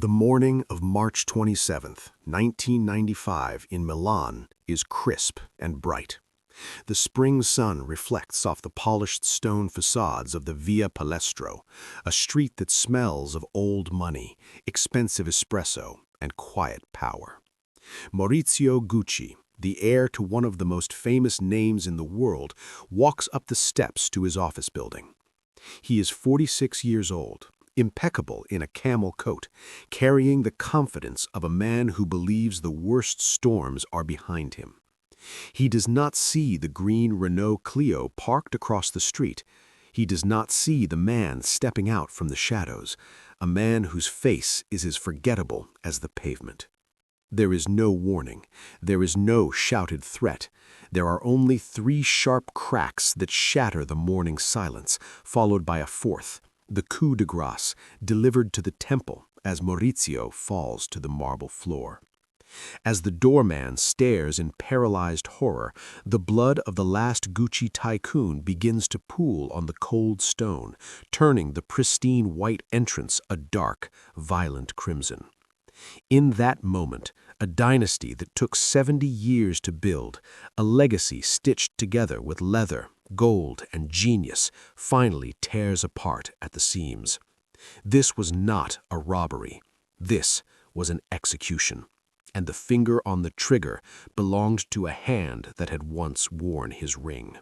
The morning of March 27th, 1995, in Milan is crisp and bright. The spring sun reflects off the polished stone facades of the Via Palestro, a street that smells of old money, expensive espresso, and quiet power. Maurizio Gucci, the heir to one of the most famous names in the world, walks up the steps to his office building. He is 46 years old, impeccable in a camel coat, carrying the confidence of a man who believes the worst storms are behind him. He does not see the green Renault Clio parked across the street. He does not see the man stepping out from the shadows, a man whose face is as forgettable as the pavement. There is no warning. There is no shouted threat. There are only 3 sharp cracks that shatter the morning silence, followed by a fourth, the coup de grace, delivered to the temple as Maurizio falls to the marble floor. As the doorman stares in paralyzed horror, the blood of the last Gucci tycoon begins to pool on the cold stone, turning the pristine white entrance a dark, violent crimson. In that moment, a dynasty that took 70 years to build, a legacy stitched together with leather, gold, and genius, finally tears apart at the seams. This was not a robbery. This was an execution. And the finger on the trigger belonged to a hand that had once worn his ring.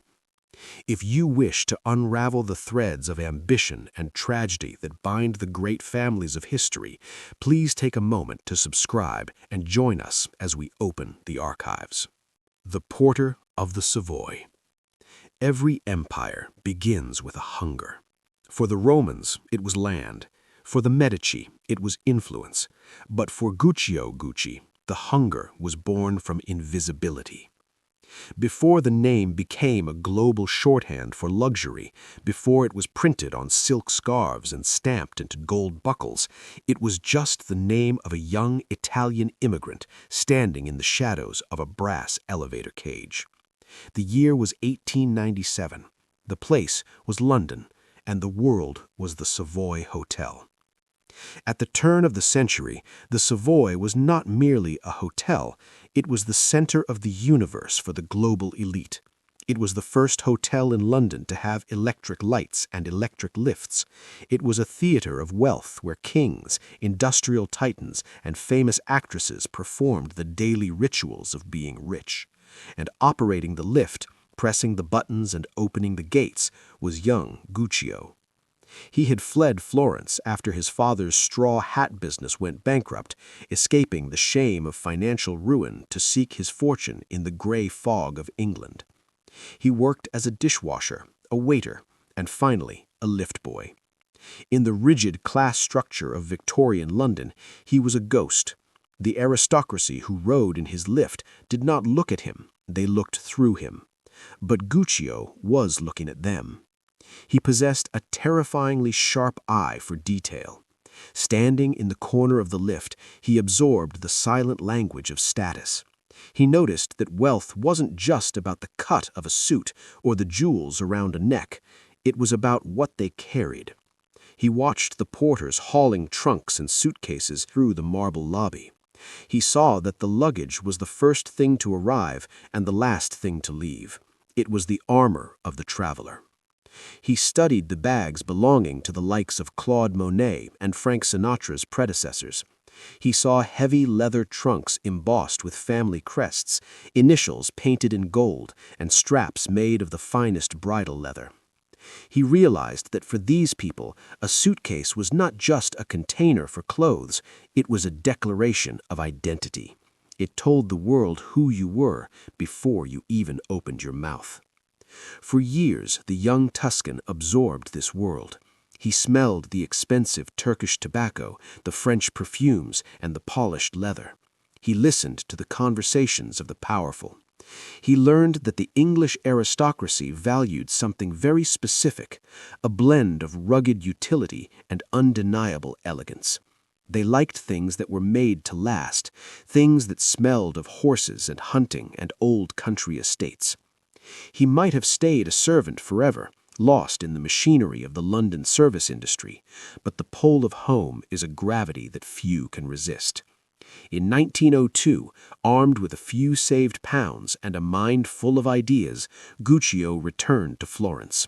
If you wish to unravel the threads of ambition and tragedy that bind the great families of history, please take a moment to subscribe and join us as we open the archives. The Porter of the Savoy. Every empire begins with a hunger. For the Romans, it was land. For the Medici, it was influence. But for Guccio Gucci, the hunger was born from invisibility. Before the name became a global shorthand for luxury, before it was printed on silk scarves and stamped into gold buckles, it was just the name of a young Italian immigrant standing in the shadows of a brass elevator cage. The year was 1897. The place was London, and the world was the Savoy Hotel. At the turn of the century, the Savoy was not merely a hotel, it was the center of the universe for the global elite. It was the first hotel in London to have electric lights and electric lifts. It was a theater of wealth where kings, industrial titans, and famous actresses performed the daily rituals of being rich. And operating the lift, pressing the buttons and opening the gates, was young Guccio. He had fled Florence after his father's straw hat business went bankrupt, escaping the shame of financial ruin to seek his fortune in the gray fog of England. He worked as a dishwasher, a waiter, and finally a lift boy. In the rigid class structure of Victorian London, he was a ghost. The aristocracy who rode in his lift did not look at him, they looked through him. But Guccio was looking at them. He possessed a terrifyingly sharp eye for detail. Standing in the corner of the lift, he absorbed the silent language of status. He noticed that wealth wasn't just about the cut of a suit or the jewels around a neck. It was about what they carried. He watched the porters hauling trunks and suitcases through the marble lobby. He saw that the luggage was the first thing to arrive and the last thing to leave. It was the armor of the traveler. He studied the bags belonging to the likes of Claude Monet and Frank Sinatra's predecessors. He saw heavy leather trunks embossed with family crests, initials painted in gold, and straps made of the finest bridal leather. He realized that for these people, a suitcase was not just a container for clothes, it was a declaration of identity. It told the world who you were before you even opened your mouth. For years, the young Tuscan absorbed this world. He smelled the expensive Turkish tobacco, the French perfumes, and the polished leather. He listened to the conversations of the powerful. He learned that the English aristocracy valued something very specific, a blend of rugged utility and undeniable elegance. They liked things that were made to last, things that smelled of horses and hunting and old country estates. He might have stayed a servant forever, lost in the machinery of the London service industry, but the pull of home is a gravity that few can resist. In 1902, armed with a few saved pounds and a mind full of ideas, Guccio returned to Florence.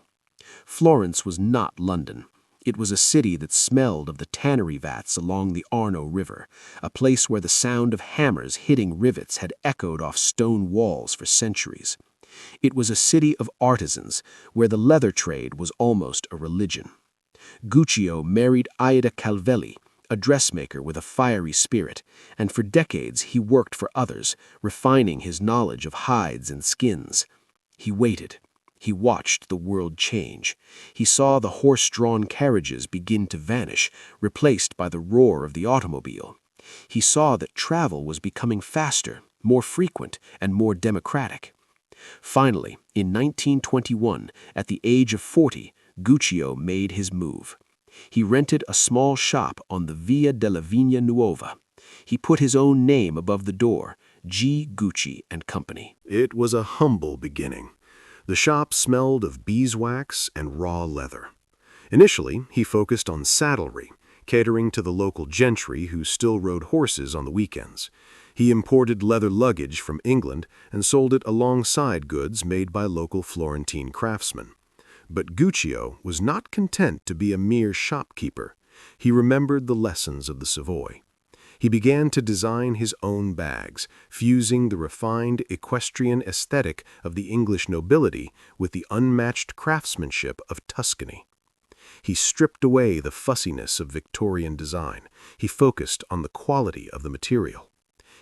Florence was not London. It was a city that smelled of the tannery vats along the Arno River, a place where the sound of hammers hitting rivets had echoed off stone walls for centuries. It was a city of artisans, where the leather trade was almost a religion. Guccio married Ida Calvelli, a dressmaker with a fiery spirit, and for decades he worked for others, refining his knowledge of hides and skins. He waited. He watched the world change. He saw the horse-drawn carriages begin to vanish, replaced by the roar of the automobile. He saw that travel was becoming faster, more frequent, and more democratic. Finally, in 1921, at the age of 40, Guccio made his move. He rented a small shop on the Via della Vigna Nuova. He put his own name above the door, G. Gucci and Company. It was a humble beginning. The shop smelled of beeswax and raw leather. Initially, he focused on saddlery, catering to the local gentry who still rode horses on the weekends. He imported leather luggage from England and sold it alongside goods made by local Florentine craftsmen. But Guccio was not content to be a mere shopkeeper. He remembered the lessons of the Savoy. He began to design his own bags, fusing the refined equestrian aesthetic of the English nobility with the unmatched craftsmanship of Tuscany. He stripped away the fussiness of Victorian design. He focused on the quality of the material.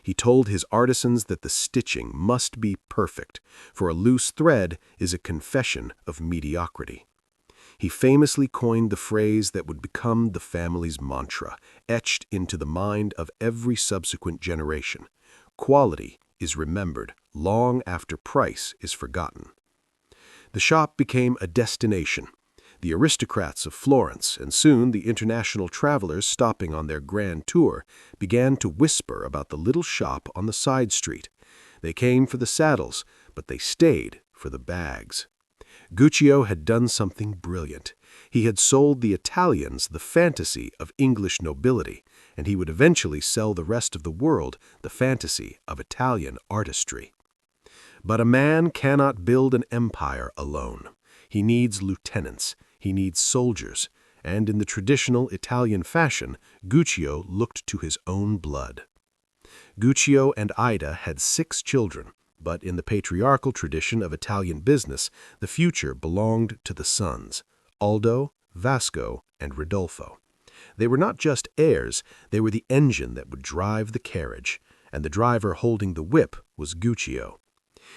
He told his artisans that the stitching must be perfect, for a loose thread is a confession of mediocrity. He famously coined the phrase that would become the family's mantra, etched into the mind of every subsequent generation. Quality is remembered long after price is forgotten. The shop became a destination. The aristocrats of Florence, and soon the international travelers stopping on their grand tour, began to whisper about the little shop on the side street. They came for the saddles, but they stayed for the bags. Guccio had done something brilliant. He had sold the Italians the fantasy of English nobility, and he would eventually sell the rest of the world the fantasy of Italian artistry. But a man cannot build an empire alone. He needs lieutenants, he needs soldiers, and in the traditional Italian fashion, Guccio looked to his own blood. Guccio and Ida had 6 children, but in the patriarchal tradition of Italian business, the future belonged to the sons, Aldo, Vasco, and Rodolfo. They were not just heirs, they were the engine that would drive the carriage, and the driver holding the whip was Guccio.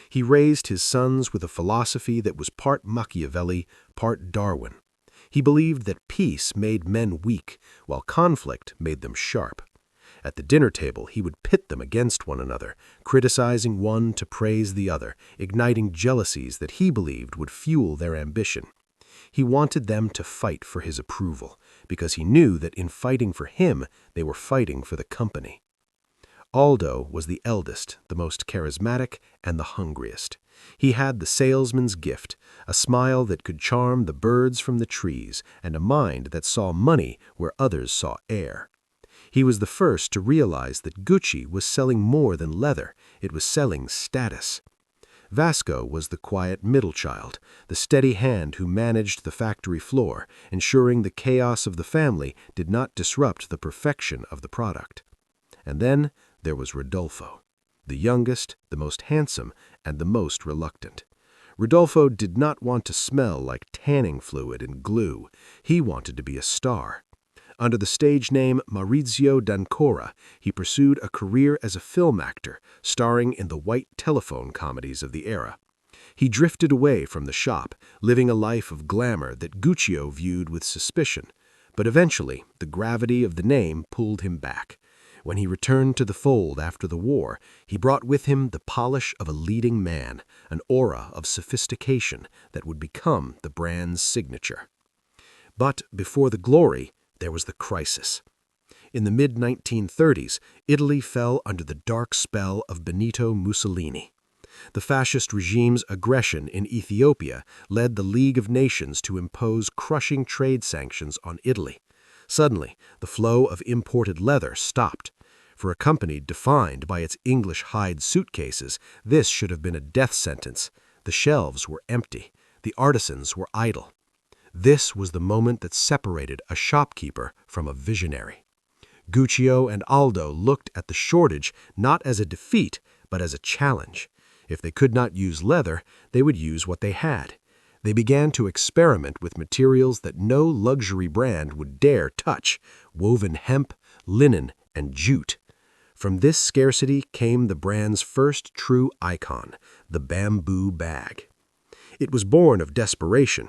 He raised his sons with a philosophy that was part Machiavelli, part Darwin. He believed that peace made men weak, while conflict made them sharp. At the dinner table, he would pit them against one another, criticizing one to praise the other, igniting jealousies that he believed would fuel their ambition. He wanted them to fight for his approval, because he knew that in fighting for him, they were fighting for the company. Aldo was the eldest, the most charismatic, and the hungriest. He had the salesman's gift, a smile that could charm the birds from the trees, and a mind that saw money where others saw air. He was the first to realize that Gucci was selling more than leather, it was selling status. Vasco was the quiet middle child, the steady hand who managed the factory floor, ensuring the chaos of the family did not disrupt the perfection of the product. And then there was Rodolfo, the youngest, the most handsome, and the most reluctant. Rodolfo did not want to smell like tanning fluid and glue. He wanted to be a star. Under the stage name Maurizio d'Ancora, he pursued a career as a film actor, starring in the white telephone comedies of the era. He drifted away from the shop, living a life of glamour that Guccio viewed with suspicion, but eventually the gravity of the name pulled him back. When he returned to the fold after the war, he brought with him the polish of a leading man, an aura of sophistication that would become the brand's signature. But before the glory, there was the crisis. In the mid-1930s, Italy fell under the dark spell of Benito Mussolini. The fascist regime's aggression in Ethiopia led the League of Nations to impose crushing trade sanctions on Italy. Suddenly, the flow of imported leather stopped. For a company defined by its English hide suitcases, this should have been a death sentence. The shelves were empty. The artisans were idle. This was the moment that separated a shopkeeper from a visionary. Guccio and Aldo looked at the shortage not as a defeat, but as a challenge. If they could not use leather, they would use what they had. They began to experiment with materials that no luxury brand would dare touch: woven hemp, linen, and jute. From this scarcity came the brand's first true icon, the bamboo bag. It was born of desperation.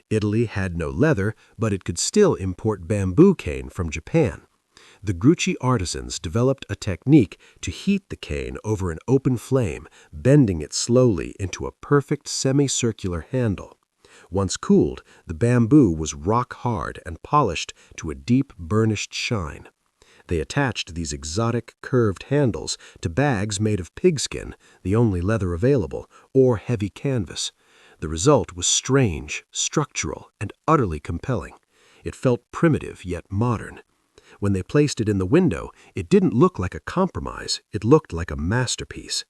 Italy had no leather, but it could still import bamboo cane from Japan. The Gucci artisans developed a technique to heat the cane over an open flame, bending it slowly into a perfect semicircular handle. Once cooled, the bamboo was rock hard and polished to a deep burnished shine. They attached these exotic curved handles to bags made of pigskin, the only leather available, or heavy canvas. The result was strange, structural, and utterly compelling. It felt primitive yet modern. When they placed it in the window, it didn't look like a compromise, it looked like a masterpiece.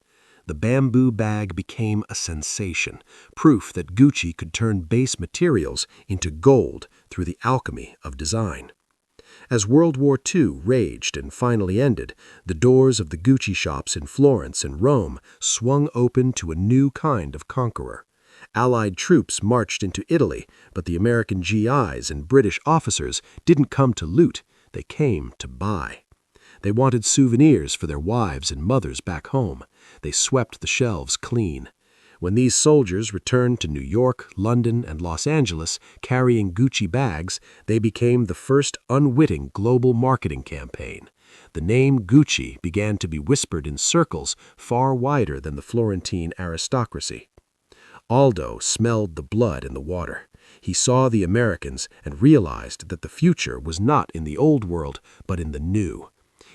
The bamboo bag became a sensation, proof that Gucci could turn base materials into gold through the alchemy of design. As World War II raged and finally ended, the doors of the Gucci shops in Florence and Rome swung open to a new kind of conqueror. Allied troops marched into Italy, but the American GIs and British officers didn't come to loot, they came to buy. They wanted souvenirs for their wives and mothers back home. They swept the shelves clean. When these soldiers returned to New York, London, and Los Angeles carrying Gucci bags, they became the first unwitting global marketing campaign. The name Gucci began to be whispered in circles far wider than the Florentine aristocracy. Aldo smelled the blood in the water. He saw the Americans and realized that the future was not in the old world, but in the new.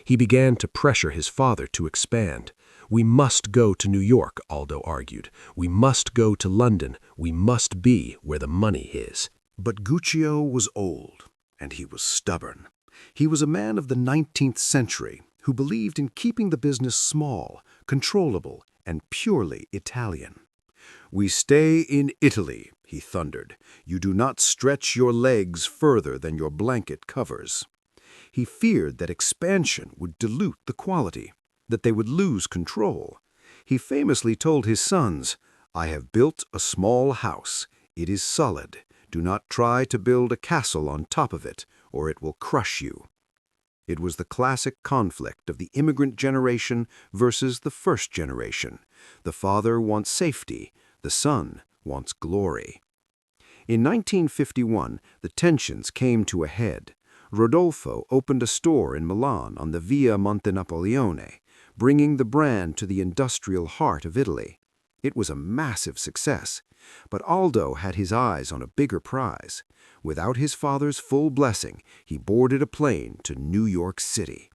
He began to pressure his father to expand. "We must go to New York," Aldo argued. "We must go to London. We must be where the money is." But Guccio was old, and he was stubborn. He was a man of the 19th century who believed in keeping the business small, controllable, and purely Italian. "We stay in Italy," he thundered. "You do not stretch your legs further than your blanket covers." He feared that expansion would dilute the quality, that they would lose control. He famously told his sons, "I have built a small house. It is solid. Do not try to build a castle on top of it, or it will crush you." It was the classic conflict of the immigrant generation versus the first generation. The father wants safety, the son wants glory. In 1951, the tensions came to a head. Rodolfo opened a store in Milan on the Via Napoleone, bringing the brand to the industrial heart of Italy. It was a massive success, but Aldo had his eyes on a bigger prize. Without his father's full blessing, he boarded a plane to New York City.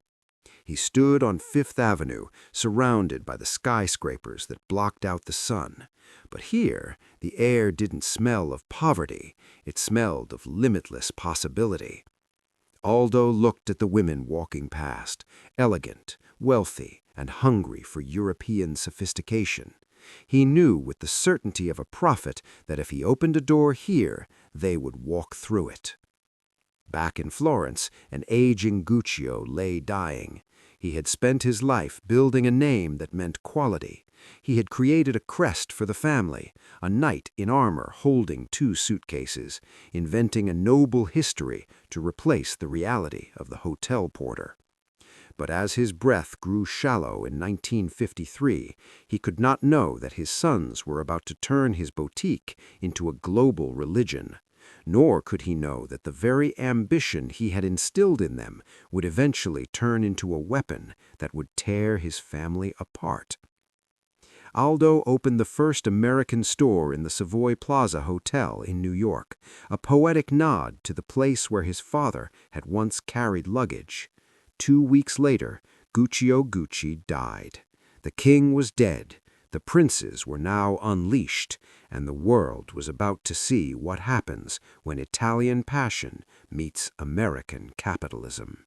He stood on Fifth Avenue, surrounded by the skyscrapers that blocked out the sun. But here, the air didn't smell of poverty, it smelled of limitless possibility. Aldo looked at the women walking past, elegant, wealthy, and hungry for European sophistication. He knew with the certainty of a prophet that if he opened a door here, they would walk through it. Back in Florence, an aging Guccio lay dying. He had spent his life building a name that meant quality. He had created a crest for the family, a knight in armor holding 2 suitcases, inventing a noble history to replace the reality of the hotel porter. But as his breath grew shallow in 1953, he could not know that his sons were about to turn his boutique into a global religion. Nor could he know that the very ambition he had instilled in them would eventually turn into a weapon that would tear his family apart. Aldo opened the first American store in the Savoy Plaza Hotel in New York, a poetic nod to the place where his father had once carried luggage. 2 weeks later, Guccio Gucci died. The king was dead. The The princes were now unleashed, and the world was about to see what happens when Italian passion meets American capitalism.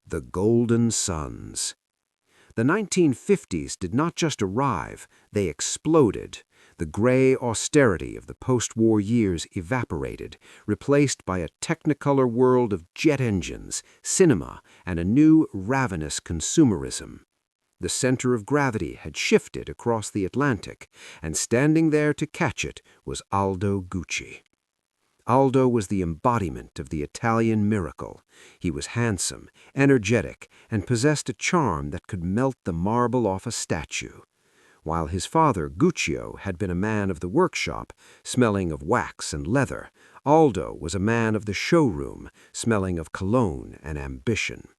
The Golden Suns. The 1950s did not just arrive, they exploded. The gray austerity of the post-war years evaporated, replaced by a technicolor world of jet engines, cinema, and a new ravenous consumerism. The center of gravity had shifted across the Atlantic, and standing there to catch it was Aldo Gucci. Aldo was the embodiment of the Italian miracle. He was handsome, energetic, and possessed a charm that could melt the marble off a statue. While his father, Guccio, had been a man of the workshop, smelling of wax and leather, Aldo was a man of the showroom, smelling of cologne and ambition.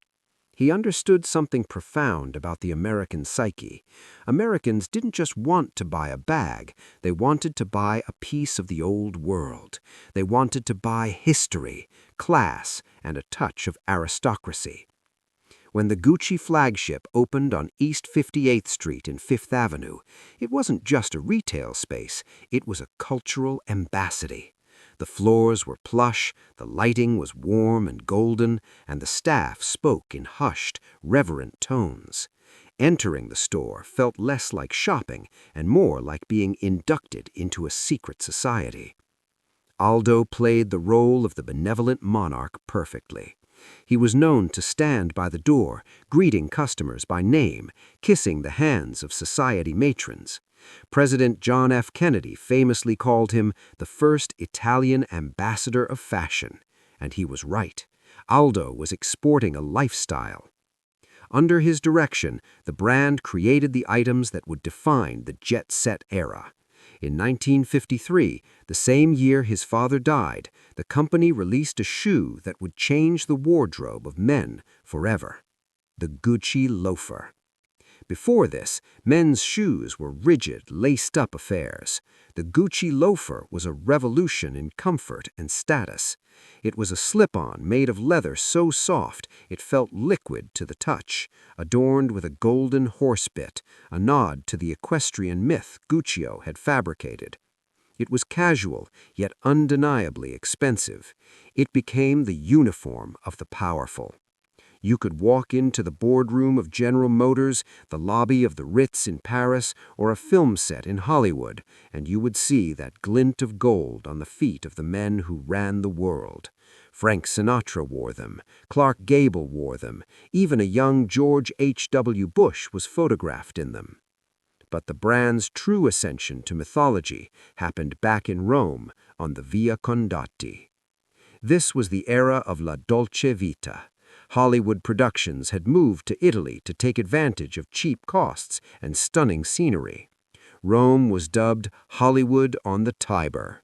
He understood something profound about the American psyche. Americans didn't just want to buy a bag, they wanted to buy a piece of the old world. They wanted to buy history, class, and a touch of aristocracy. When the Gucci flagship opened on East 58th Street and Fifth Avenue, it wasn't just a retail space, it was a cultural embassy. The floors were plush, the lighting was warm and golden, and the staff spoke in hushed, reverent tones. Entering the store felt less like shopping and more like being inducted into a secret society. Aldo played the role of the benevolent monarch perfectly. He was known to stand by the door, greeting customers by name, kissing the hands of society matrons. President John F. Kennedy famously called him the first Italian ambassador of fashion, and he was right. Aldo was exporting a lifestyle. Under his direction, the brand created the items that would define the jet-set era. In 1953, the same year his father died, the company released a shoe that would change the wardrobe of men forever: the Gucci loafer. Before this, men's shoes were rigid, laced-up affairs. The Gucci loafer was a revolution in comfort and status. It was a slip-on made of leather so soft it felt liquid to the touch, adorned with a golden horse bit, a nod to the equestrian myth Guccio had fabricated. It was casual, yet undeniably expensive. It became the uniform of the powerful. You could walk into the boardroom of General Motors, the lobby of the Ritz in Paris, or a film set in Hollywood, and you would see that glint of gold on the feet of the men who ran the world. Frank Sinatra wore them, Clark Gable wore them, even a young George H.W. Bush was photographed in them. But the brand's true ascension to mythology happened back in Rome on the Via Condotti. This was the era of La Dolce Vita. Hollywood productions had moved to Italy to take advantage of cheap costs and stunning scenery. Rome was dubbed Hollywood on the Tiber.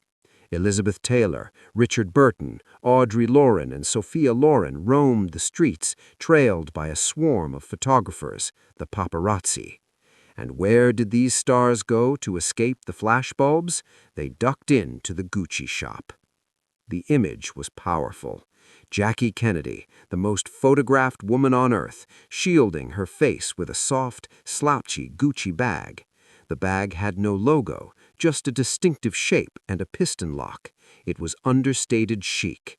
Elizabeth Taylor, Richard Burton, Audrey Loren, and Sophia Loren roamed the streets, trailed by a swarm of photographers, the paparazzi. And where did these stars go to escape the flashbulbs? They ducked into the Gucci shop. The image was powerful. Jackie Kennedy, the most photographed woman on earth, shielding her face with a soft, slouchy Gucci bag. The bag had no logo, just a distinctive shape and a piston lock. It was understated chic.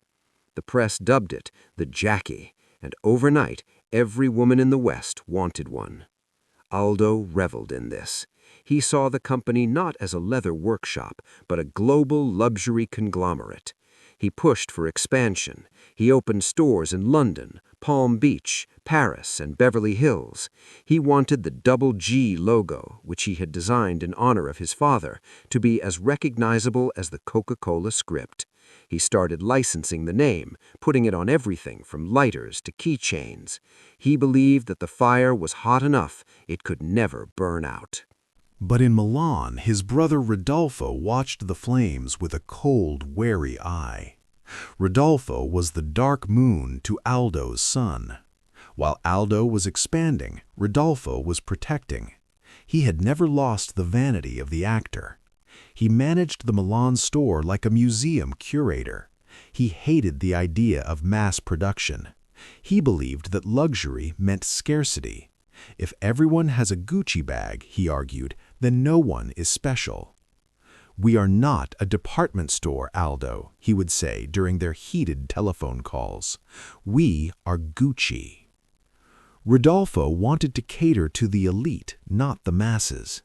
The press dubbed it the Jackie, and overnight every woman in the West wanted one. Aldo reveled in this. He saw the company not as a leather workshop, but a global luxury conglomerate. He pushed for expansion. He opened stores in London, Palm Beach, Paris, and Beverly Hills. He wanted the double G logo, which he had designed in honor of his father, to be as recognizable as the Coca-Cola script. He started licensing the name, putting it on everything from lighters to keychains. He believed that the fire was hot enough, it could never burn out. But in Milan, his brother Rodolfo watched the flames with a cold, wary eye. Rodolfo was the dark moon to Aldo's sun. While Aldo was expanding, Rodolfo was protecting. He had never lost the vanity of the actor. He managed the Milan store like a museum curator. He hated the idea of mass production. He believed that luxury meant scarcity. If everyone has a Gucci bag, he argued, then no one is special. "We are not a department store, Aldo," he would say during their heated telephone calls. "We are Gucci." Rodolfo wanted to cater to the elite, not the masses.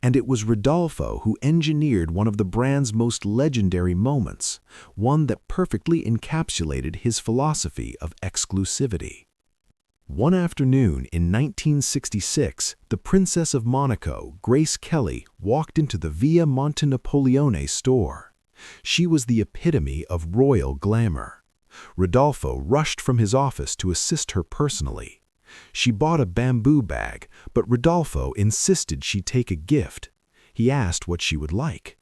And it was Rodolfo who engineered one of the brand's most legendary moments, one that perfectly encapsulated his philosophy of exclusivity. One afternoon in 1966, the Princess of Monaco, Grace Kelly, walked into the Via Montenapoleone store. She was the epitome of royal glamour. Rodolfo rushed from his office to assist her personally. She bought a bamboo bag, but Rodolfo insisted she take a gift. He asked what she would like.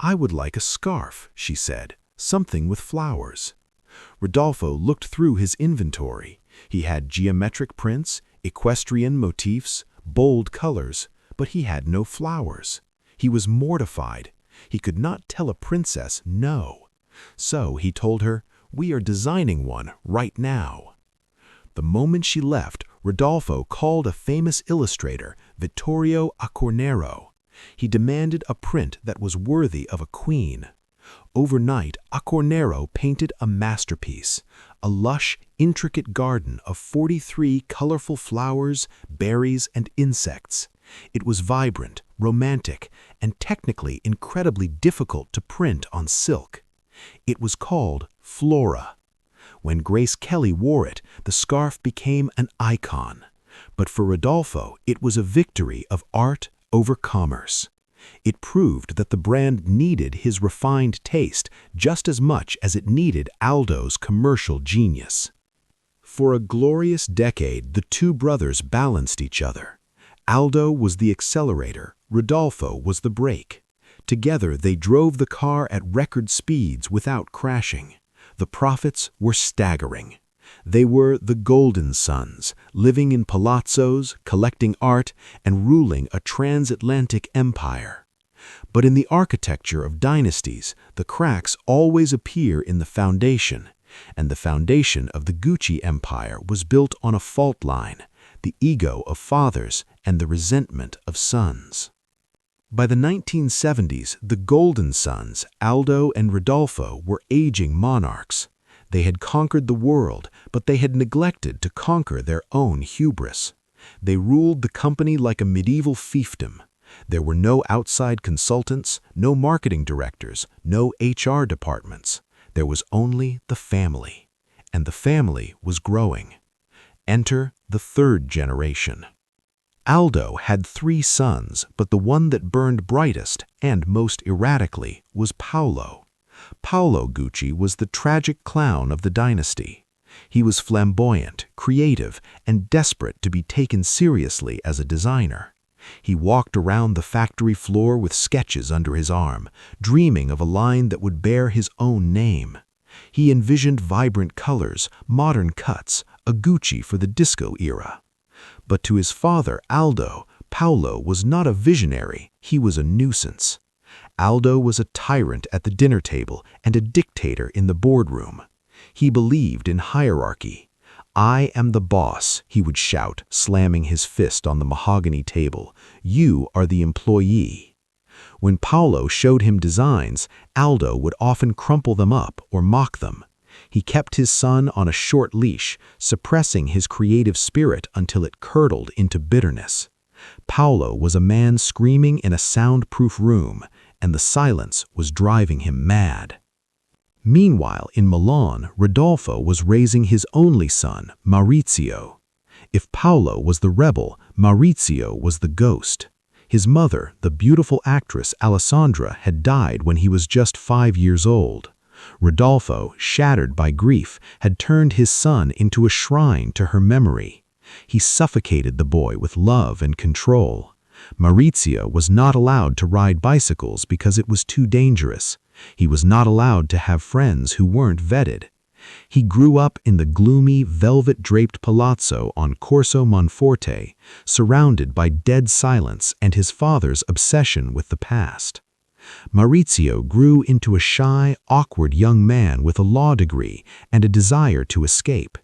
"I would like a scarf," she said, "something with flowers." Rodolfo looked through his inventory. He had geometric prints, equestrian motifs, bold colors, but he had no flowers. He was mortified. He could not tell a princess no. So he told her, "We are designing one right now." The moment she left, Rodolfo called a famous illustrator, Vittorio Accornero. He demanded a print that was worthy of a queen. Overnight, Accornero painted a masterpiece, a lush, intricate garden of 43 colorful flowers, berries, and insects. It was vibrant, romantic, and technically incredibly difficult to print on silk. It was called Flora. When Grace Kelly wore it, the scarf became an icon. But for Rodolfo, it was a victory of art over commerce. It proved that the brand needed his refined taste just as much as it needed Aldo's commercial genius. For a glorious decade, the two brothers balanced each other. Aldo was the accelerator, Rodolfo was the brake. Together, they drove the car at record speeds without crashing. The profits were staggering. They were the Golden Sons, living in palazzos, collecting art, and ruling a transatlantic empire. But in the architecture of dynasties, the cracks always appear in the foundation, and the foundation of the Gucci empire was built on a fault line, the ego of fathers and the resentment of sons. By the 1970s, the Golden Sons, Aldo and Rodolfo, were aging monarchs. They had conquered the world, but they had neglected to conquer their own hubris. They ruled the company like a medieval fiefdom. There were no outside consultants, no marketing directors, no HR departments. There was only the family. And the family was growing. Enter the third generation. Aldo had 3 sons, but the one that burned brightest and most erratically was Paolo. Paolo Gucci was the tragic clown of the dynasty. He was flamboyant, creative, and desperate to be taken seriously as a designer. He walked around the factory floor with sketches under his arm, dreaming of a line that would bear his own name. He envisioned vibrant colors, modern cuts, a Gucci for the disco era. But to his father, Aldo, Paolo was not a visionary, he was a nuisance. Aldo was a tyrant at the dinner table and a dictator in the boardroom. He believed in hierarchy. "I am the boss," he would shout, slamming his fist on the mahogany table. "You are the employee." When Paolo showed him designs, Aldo would often crumple them up or mock them. He kept his son on a short leash, suppressing his creative spirit until it curdled into bitterness. Paolo was a man screaming in a soundproof room, and the silence was driving him mad. Meanwhile, in Milan, Rodolfo was raising his only son, Maurizio. If Paolo was the rebel, Maurizio was the ghost. His mother, the beautiful actress Alessandra, had died when he was just 5 years old. Rodolfo, shattered by grief, had turned his son into a shrine to her memory. He suffocated the boy with love and control. Maurizio was not allowed to ride bicycles because it was too dangerous. He was not allowed to have friends who weren't vetted. He grew up in the gloomy, velvet-draped palazzo on Corso Monforte, surrounded by dead silence and his father's obsession with the past. Maurizio grew into a shy, awkward young man with a law degree and a desire to escape.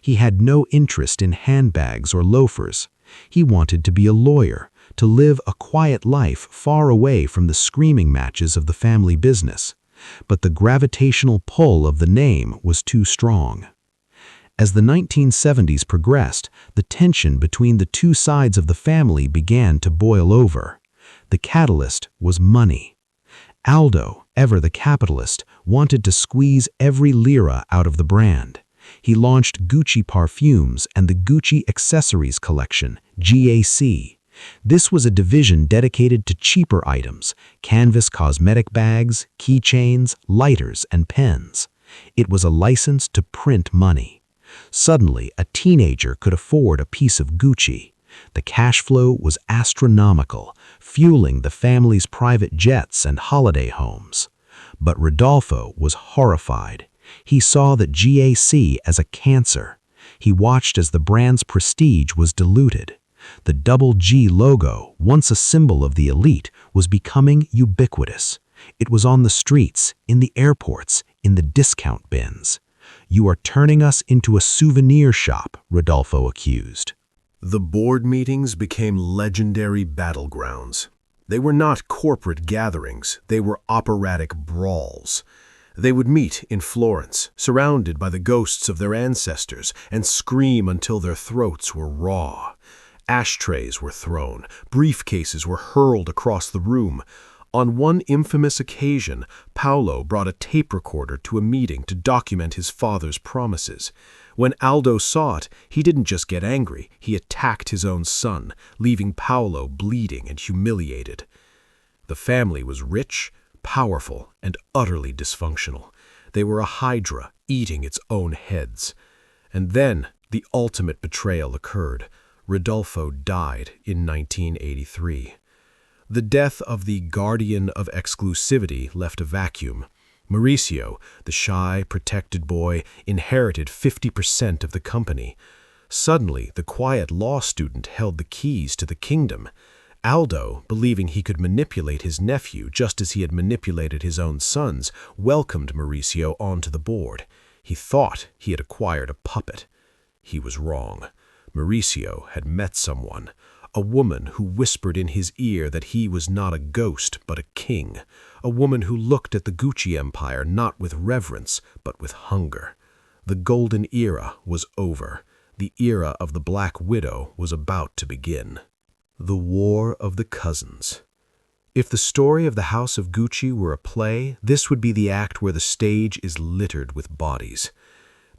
He had no interest in handbags or loafers. He wanted to be a lawyer, to live a quiet life far away from the screaming matches of the family business. But the gravitational pull of the name was too strong. As the 1970s progressed, the tension between the two sides of the family began to boil over. The catalyst was money. Aldo, ever the capitalist, wanted to squeeze every lira out of the brand. He launched Gucci perfumes and the Gucci accessories collection, GAC. This was a division dedicated to cheaper items, canvas cosmetic bags, keychains, lighters, and pens. It was a license to print money. Suddenly, a teenager could afford a piece of Gucci. The cash flow was astronomical, fueling the family's private jets and holiday homes. But Rodolfo was horrified. He saw the GAC as a cancer. He watched as the brand's prestige was diluted. The double G logo, once a symbol of the elite, was becoming ubiquitous. It was on the streets, in the airports, in the discount bins. "You are turning us into a souvenir shop," Rodolfo accused. The board meetings became legendary battlegrounds. They were not corporate gatherings, they were operatic brawls. They would meet in Florence, surrounded by the ghosts of their ancestors, and scream until their throats were raw. Ashtrays were thrown, briefcases were hurled across the room. On one infamous occasion, Paolo brought a tape recorder to a meeting to document his father's promises. When Aldo saw it, he didn't just get angry, he attacked his own son, leaving Paolo bleeding and humiliated. The family was rich, powerful, and utterly dysfunctional. They were a hydra, eating its own heads. And then the ultimate betrayal occurred. Rodolfo died in 1983. The death of the guardian of exclusivity left a vacuum. Maurizio, the shy, protected boy, inherited 50% of the company. Suddenly, the quiet law student held the keys to the kingdom. Aldo, believing he could manipulate his nephew just as he had manipulated his own sons, welcomed Maurizio onto the board. He thought he had acquired a puppet. He was wrong. Maurizio had met someone, a woman who whispered in his ear that he was not a ghost but a king, a woman who looked at the Gucci empire not with reverence but with hunger. The golden era was over. The era of the Black Widow was about to begin. The War of the Cousins. If the story of the House of Gucci were a play, this would be the act where the stage is littered with bodies.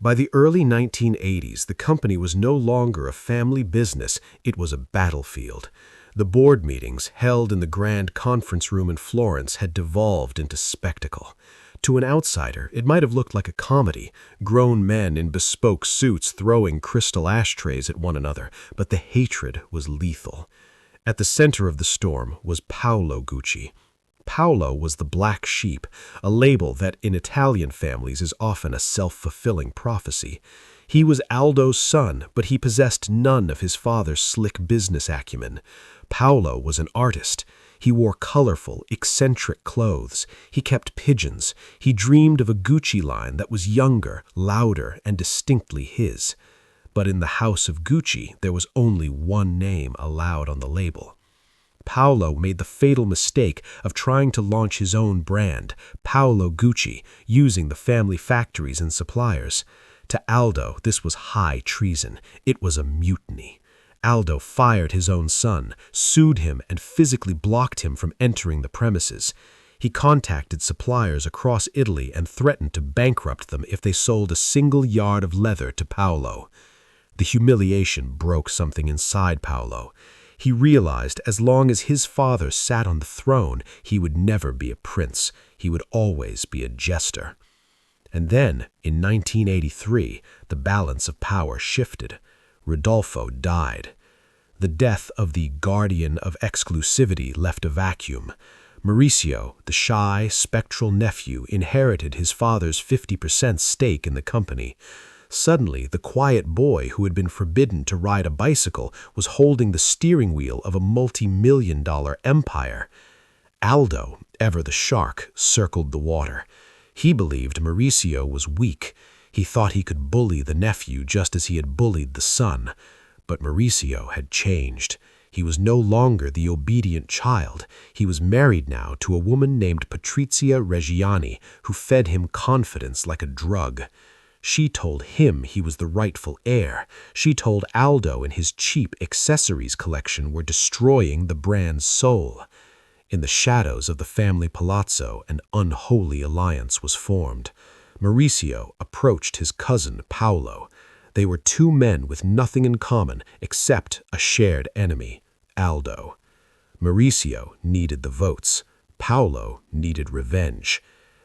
By the early 1980s, the company was no longer a family business, it was a battlefield. The board meetings, held in the grand conference room in Florence, had devolved into spectacle. To an outsider, it might have looked like a comedy, grown men in bespoke suits throwing crystal ashtrays at one another, but the hatred was lethal. At the center of the storm was Paolo Gucci. Paolo was the black sheep, a label that in Italian families is often a self-fulfilling prophecy. He was Aldo's son, but he possessed none of his father's slick business acumen. Paolo was an artist. He wore colorful, eccentric clothes. He kept pigeons. He dreamed of a Gucci line that was younger, louder, and distinctly his. But in the House of Gucci, there was only one name allowed on the label. Paolo made the fatal mistake of trying to launch his own brand, Paolo Gucci, using the family factories and suppliers. To Aldo, this was high treason. It was a mutiny. Aldo fired his own son, sued him, and physically blocked him from entering the premises. He contacted suppliers across Italy and threatened to bankrupt them if they sold a single yard of leather to Paolo. The humiliation broke something inside Paolo. He realized as long as his father sat on the throne, he would never be a prince. He would always be a jester. And then, in 1983, the balance of power shifted. Rodolfo died. The death of the guardian of exclusivity left a vacuum. Maurizio, the shy, spectral nephew, inherited his father's 50% stake in the company. Suddenly, the quiet boy who had been forbidden to ride a bicycle was holding the steering wheel of a multi-million-dollar empire. Aldo, ever the shark, circled the water. He believed Maurizio was weak. He thought he could bully the nephew just as he had bullied the son. But Maurizio had changed. He was no longer the obedient child. He was married now to a woman named Patrizia Reggiani, who fed him confidence like a drug. She told him he was the rightful heir. She told Aldo and his cheap accessories collection were destroying the brand's soul. In the shadows of the family palazzo, an unholy alliance was formed. Maurizio approached his cousin Paolo. They were two men with nothing in common except a shared enemy, Aldo. Maurizio needed the votes. Paolo needed revenge.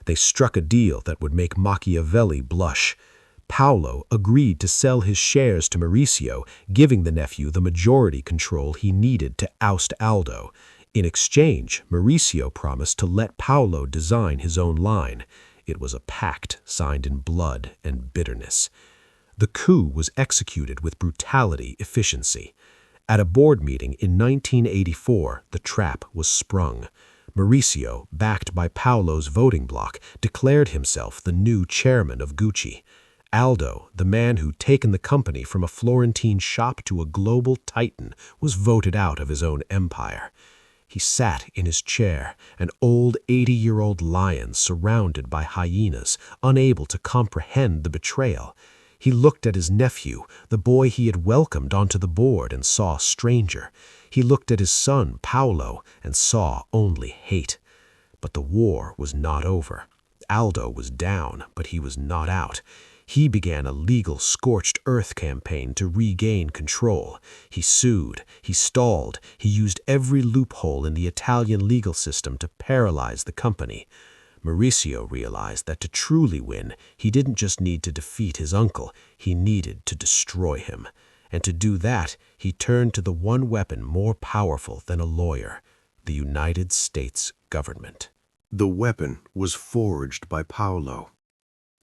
They struck a deal that would make Machiavelli blush. Paolo agreed to sell his shares to Maurizio, giving the nephew the majority control he needed to oust Aldo. In exchange, Maurizio promised to let Paolo design his own line. It was a pact signed in blood and bitterness. The coup was executed with brutality, efficiency. At a board meeting in 1984, the trap was sprung. Maurizio, backed by Paolo's voting bloc, declared himself the new chairman of Gucci. Aldo, the man who'd taken the company from a Florentine shop to a global titan, was voted out of his own empire. He sat in his chair, an old 80-year-old lion surrounded by hyenas, unable to comprehend the betrayal. He looked at his nephew, the boy he had welcomed onto the board, and saw a stranger. He looked at his son, Paolo, and saw only hate. But the war was not over. Aldo was down, but he was not out. He began a legal scorched earth campaign to regain control. He sued, he stalled, he used every loophole in the Italian legal system to paralyze the company. Maurizio realized that to truly win, he didn't just need to defeat his uncle, he needed to destroy him. And to do that, he turned to the one weapon more powerful than a lawyer, the United States government. The weapon was forged by Paolo.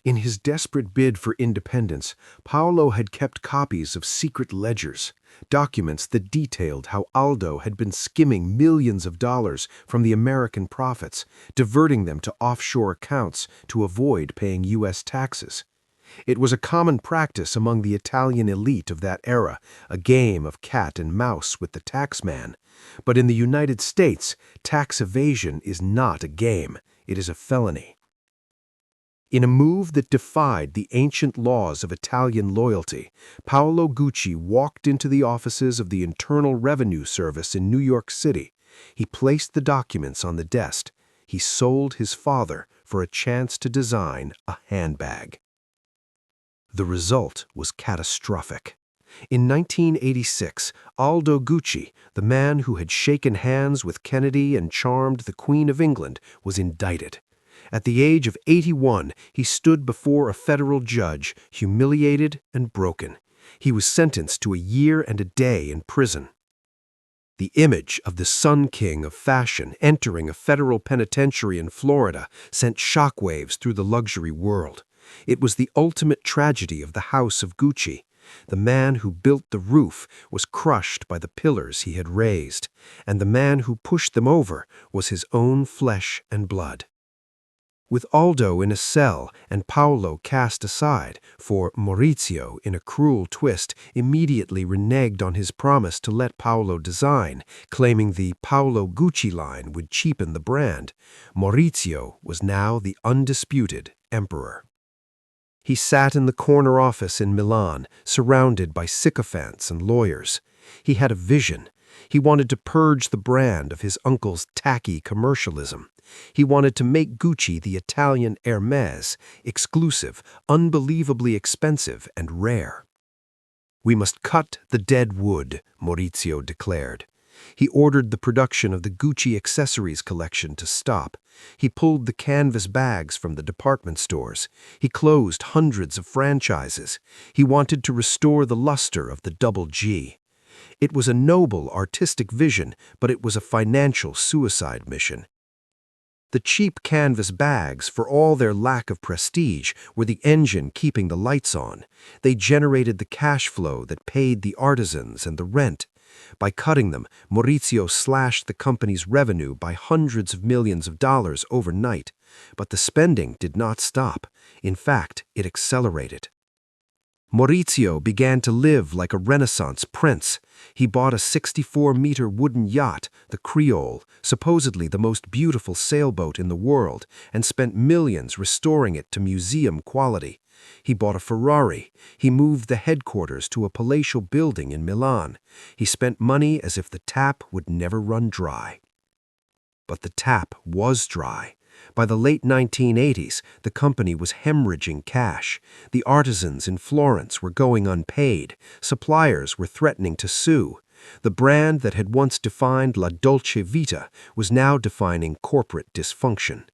In his desperate bid for independence, Paolo had kept copies of secret ledgers, documents that detailed how Aldo had been skimming millions of dollars from the American profits, diverting them to offshore accounts to avoid paying U.S. taxes. It was a common practice among the Italian elite of that era, a game of cat and mouse with the taxman. But in the United States, tax evasion is not a game, it is a felony. In a move that defied the ancient laws of Italian loyalty, Paolo Gucci walked into the offices of the Internal Revenue Service in New York City. He placed the documents on the desk. He sold his father for a chance to design a handbag. The result was catastrophic. In 1986, Aldo Gucci, the man who had shaken hands with Kennedy and charmed the Queen of England, was indicted. At the age of 81, he stood before a federal judge, humiliated and broken. He was sentenced to a year and a day in prison. The image of the Sun King of fashion entering a federal penitentiary in Florida sent shockwaves through the luxury world. It was the ultimate tragedy of the House of Gucci. The man who built the roof was crushed by the pillars he had raised, and the man who pushed them over was his own flesh and blood. With Aldo in a cell and Paolo cast aside, for Maurizio, in a cruel twist, immediately reneged on his promise to let Paolo design, claiming the Paolo Gucci line would cheapen the brand, Maurizio was now the undisputed emperor. He sat in the corner office in Milan, surrounded by sycophants and lawyers. He had a vision. He wanted to purge the brand of his uncle's tacky commercialism. He wanted to make Gucci the Italian Hermès, exclusive, unbelievably expensive, and rare. "We must cut the dead wood," Maurizio declared. He ordered the production of the Gucci accessories collection to stop. He pulled the canvas bags from the department stores. He closed hundreds of franchises. He wanted to restore the luster of the double G. It was a noble artistic vision, but it was a financial suicide mission. The cheap canvas bags, for all their lack of prestige, were the engine keeping the lights on. They generated the cash flow that paid the artisans and the rent. By cutting them, Maurizio slashed the company's revenue by hundreds of millions of dollars overnight. But the spending did not stop. In fact, it accelerated. Maurizio began to live like a Renaissance prince. He bought a 64-meter wooden yacht, the Creole, supposedly the most beautiful sailboat in the world, and spent millions restoring it to museum quality. He bought a Ferrari. He moved the headquarters to a palatial building in Milan. He spent money as if the tap would never run dry. But the tap was dry. By the late 1980s, the company was hemorrhaging cash. The artisans in Florence were going unpaid. Suppliers were threatening to sue. The brand that had once defined La Dolce Vita was now defining corporate dysfunction.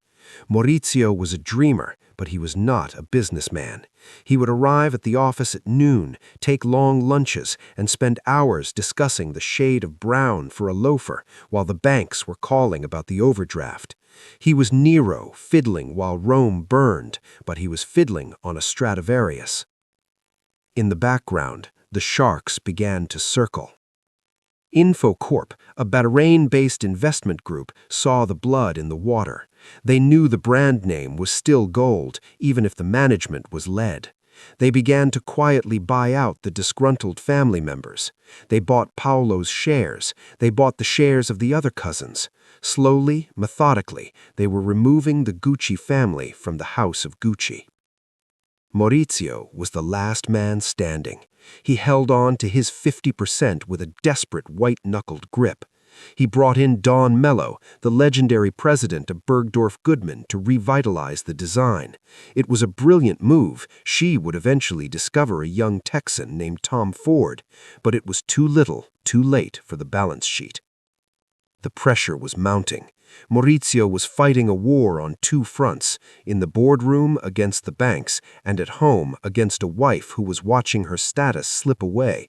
Maurizio was a dreamer, but he was not a businessman. He would arrive at the office at noon, take long lunches, and spend hours discussing the shade of brown for a loafer while the banks were calling about the overdraft. He was Nero, fiddling while Rome burned, but he was fiddling on a Stradivarius. In the background, the sharks began to circle. Infocorp, a Bahrain-based investment group, saw the blood in the water. They knew the brand name was still gold, even if the management was lead. They began to quietly buy out the disgruntled family members. They bought Paolo's shares. They bought the shares of the other cousins. Slowly, methodically, they were removing the Gucci family from the house of Gucci. Maurizio was the last man standing. He held on to his 50% with a desperate white-knuckled grip. He brought in Dawn Mello, the legendary president of Bergdorf Goodman, to revitalize the design. It was a brilliant move. She would eventually discover a young Texan named Tom Ford, but it was too little, too late for the balance sheet. The pressure was mounting. Maurizio was fighting a war on two fronts, in the boardroom against the banks, and at home against a wife who was watching her status slip away.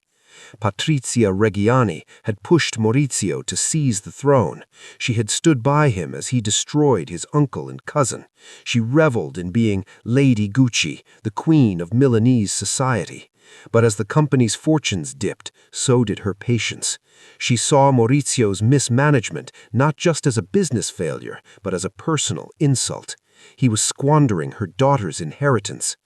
Patrizia Reggiani had pushed Maurizio to seize the throne. She had stood by him as he destroyed his uncle and cousin. She reveled in being Lady Gucci, the queen of Milanese society. But as the company's fortunes dipped, so did her patience. She saw Maurizio's mismanagement not just as a business failure, but as a personal insult. He was squandering her daughter's inheritance.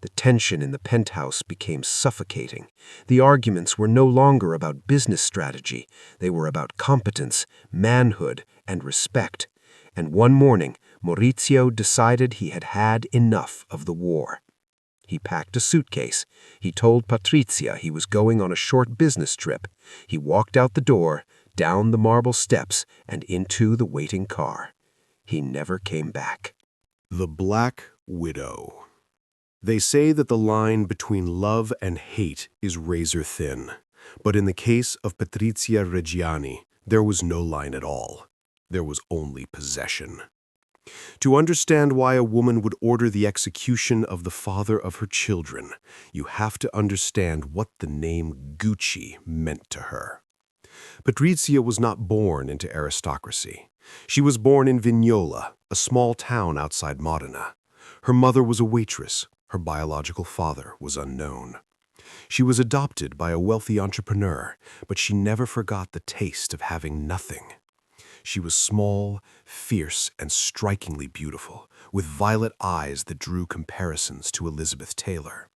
The tension in the penthouse became suffocating. The arguments were no longer about business strategy. They were about competence, manhood, and respect. And one morning, Maurizio decided he had had enough of the war. He packed a suitcase. He told Patrizia he was going on a short business trip. He walked out the door, down the marble steps, and into the waiting car. He never came back. The Black Widow. They say that the line between love and hate is razor thin. But in the case of Patrizia Reggiani, there was no line at all. There was only possession. To understand why a woman would order the execution of the father of her children, you have to understand what the name Gucci meant to her. Patrizia was not born into aristocracy. She was born in Vignola, a small town outside Modena. Her mother was a waitress. Her biological father was unknown. She was adopted by a wealthy entrepreneur, but she never forgot the taste of having nothing. She was small, fierce, and strikingly beautiful, with violet eyes that drew comparisons to Elizabeth Taylor.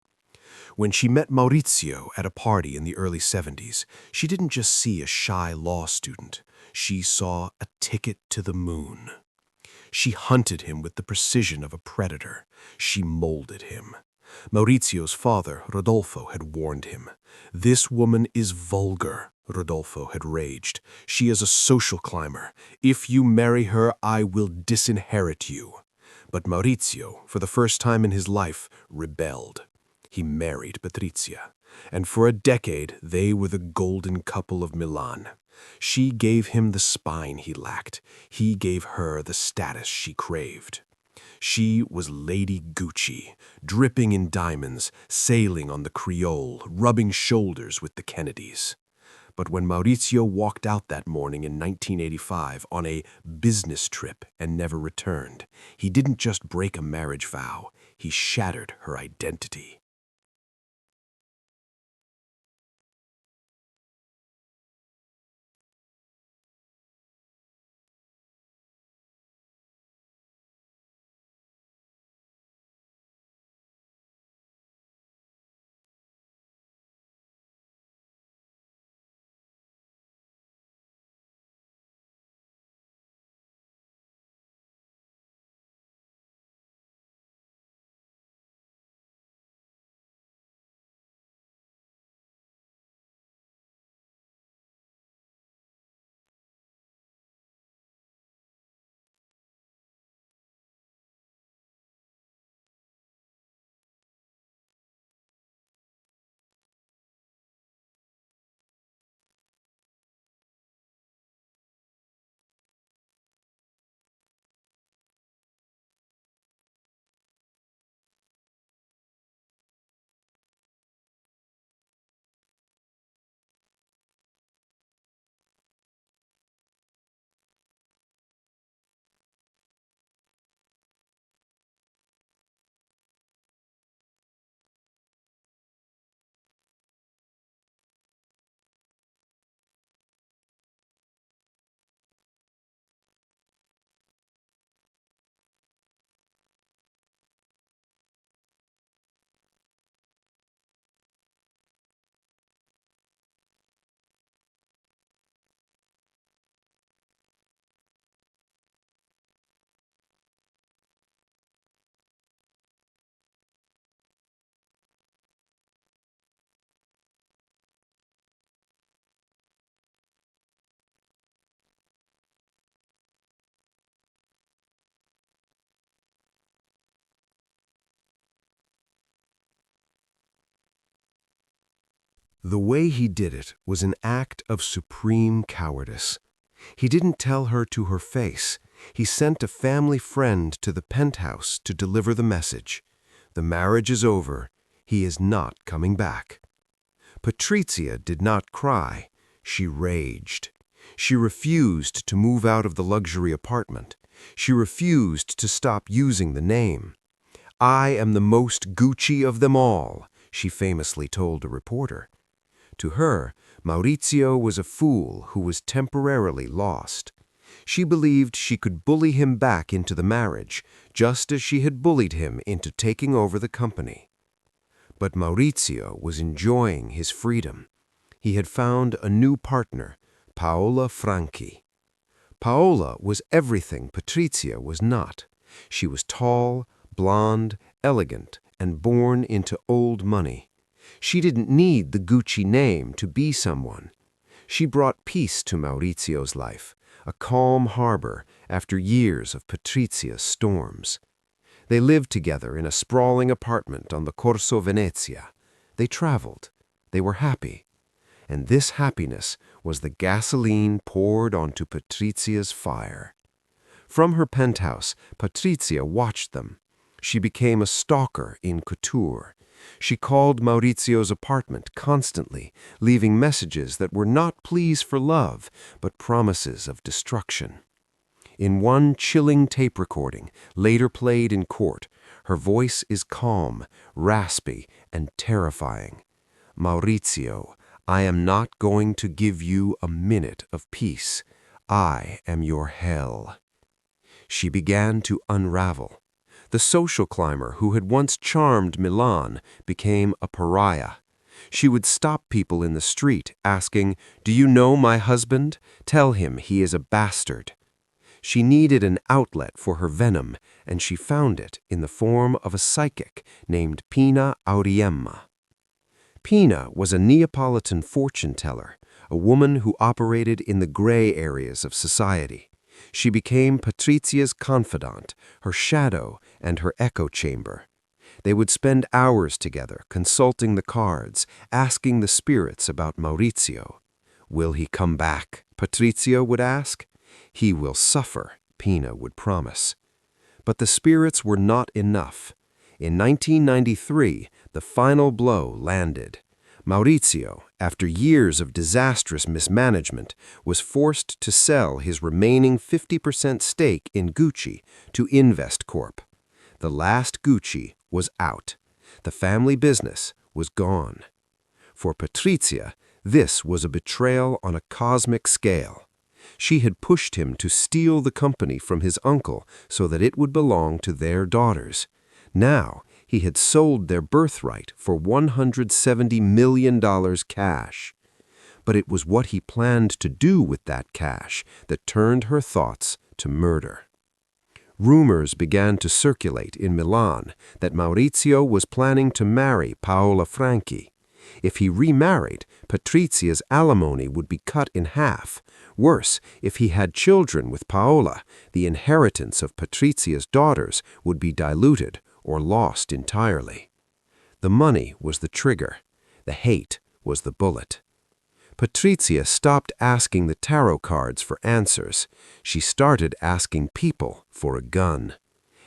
When she met Maurizio at a party in the early 70s, she didn't just see a shy law student. She saw a ticket to the moon. She hunted him with the precision of a predator. She molded him. Maurizio's father, Rodolfo, had warned him. "This woman is vulgar," Rodolfo had raged. "She is a social climber. If you marry her, I will disinherit you." But Maurizio, for the first time in his life, rebelled. He married Patrizia, and for a decade they were the golden couple of Milan. She gave him the spine he lacked. He gave her the status she craved. She was Lady Gucci, dripping in diamonds, sailing on the Creole, rubbing shoulders with the Kennedys. But when Maurizio walked out that morning in 1985 on a business trip and never returned, he didn't just break a marriage vow, he shattered her identity. The way he did it was an act of supreme cowardice. He didn't tell her to her face. He sent a family friend to the penthouse to deliver the message. The marriage is over. He is not coming back. Patrizia did not cry. She raged. She refused to move out of the luxury apartment. She refused to stop using the name. "I am the most Gucci of them all," she famously told a reporter. To her, Maurizio was a fool who was temporarily lost. She believed she could bully him back into the marriage, just as she had bullied him into taking over the company. But Maurizio was enjoying his freedom. He had found a new partner, Paola Franchi. Paola was everything Patrizia was not. She was tall, blonde, elegant, and born into old money. She didn't need the Gucci name to be someone. She brought peace to Maurizio's life, a calm harbor after years of Patrizia's storms. They lived together in a sprawling apartment on the Corso Venezia. They traveled. They were happy. And this happiness was the gasoline poured onto Patrizia's fire. From her penthouse, Patrizia watched them. She became a stalker in couture. She called Maurizio's apartment constantly, leaving messages that were not pleas for love, but promises of destruction. In one chilling tape recording, later played in court, her voice is calm, raspy, and terrifying. "Maurizio, I am not going to give you a minute of peace. I am your hell." She began to unravel. The social climber who had once charmed Milan became a pariah. She would stop people in the street asking, "Do you know my husband? Tell him he is a bastard." She needed an outlet for her venom, and she found it in the form of a psychic named Pina Auriemma. Pina was a Neapolitan fortune-teller, a woman who operated in the gray areas of society. She became Patrizia's confidant, her shadow, and her echo chamber. They would spend hours together consulting the cards, asking the spirits about Maurizio. "Will he come back?" Patrizia would ask. "He will suffer," Pina would promise. But the spirits were not enough. In 1993, the final blow landed. Maurizio, after years of disastrous mismanagement, was forced to sell his remaining 50% stake in Gucci to Invest Corp. The last Gucci was out. The family business was gone. For Patrizia, this was a betrayal on a cosmic scale. She had pushed him to steal the company from his uncle so that it would belong to their daughters. Now, he had sold their birthright for $170 million cash. But it was what he planned to do with that cash that turned her thoughts to murder. Rumors began to circulate in Milan that Maurizio was planning to marry Paola Franchi. If he remarried, Patrizia's alimony would be cut in half. Worse, if he had children with Paola, the inheritance of Patrizia's daughters would be diluted or lost entirely. The money was the trigger. The hate was the bullet. Patrizia stopped asking the tarot cards for answers. She started asking people for a gun.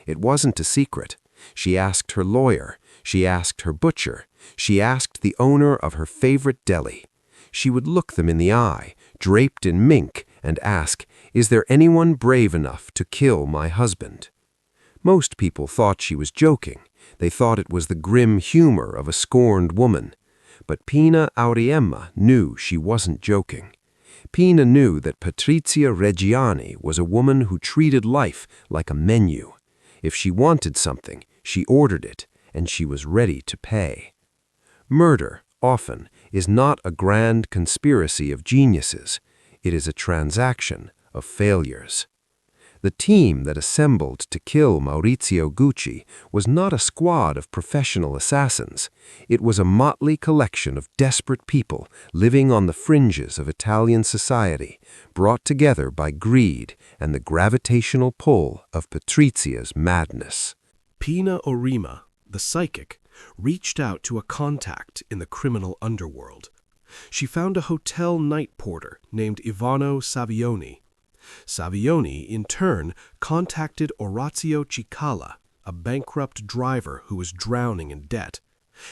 It wasn't a secret. She asked her lawyer. She asked her butcher. She asked the owner of her favorite deli. She would look them in the eye, draped in mink, and ask, "Is there anyone brave enough to kill my husband?" Most people thought she was joking. They thought it was the grim humor of a scorned woman. But Pina Auriemma knew she wasn't joking. Pina knew that Patrizia Reggiani was a woman who treated life like a menu. If she wanted something, she ordered it, and she was ready to pay. Murder, often, is not a grand conspiracy of geniuses. It is a transaction of failures. The team that assembled to kill Maurizio Gucci was not a squad of professional assassins. It was a motley collection of desperate people living on the fringes of Italian society, brought together by greed and the gravitational pull of Patrizia's madness. Pina Auriemma, the psychic, reached out to a contact in the criminal underworld, She found a hotel night porter named Ivano Savioni. Savioni, in turn, contacted Orazio Cicala, a bankrupt driver who was drowning in debt,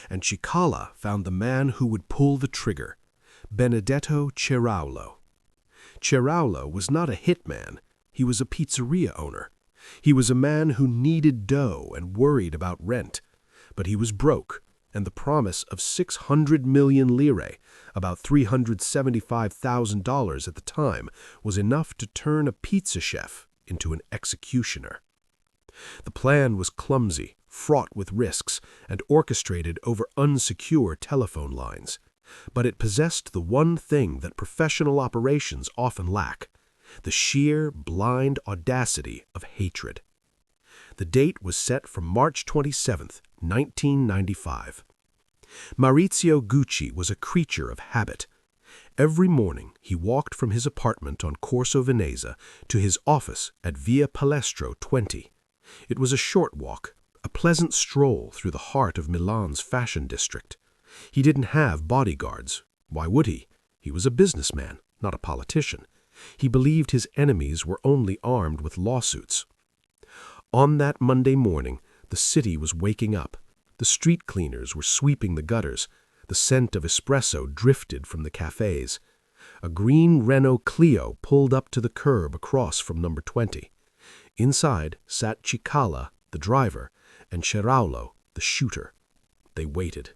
and Cicala found the man who would pull the trigger, Benedetto Ceraulo. Ceraulo was not a hitman, he was a pizzeria owner. He was a man who needed dough and worried about rent, but he was broke, and the promise of 600 million lire, about $375,000 at the time, was enough to turn a pizza chef into an executioner. The plan was clumsy, fraught with risks, and orchestrated over unsecure telephone lines. But it possessed the one thing that professional operations often lack: the sheer, blind audacity of hatred. The date was set for March 27, 1995. Maurizio Gucci was a creature of habit. Every morning he walked from his apartment on Corso Veneza to his office at Via Palestro 20. It was a short walk, a pleasant stroll through the heart of Milan's fashion district. He didn't have bodyguards. Why would he? He was a businessman, not a politician. He believed his enemies were only armed with lawsuits. On that Monday morning, the city was waking up. The street cleaners were sweeping the gutters. The scent of espresso drifted from the cafes. A green Renault Clio pulled up to the curb across from number 20. Inside sat Cicala, the driver, and Ceraulo, the shooter. They waited.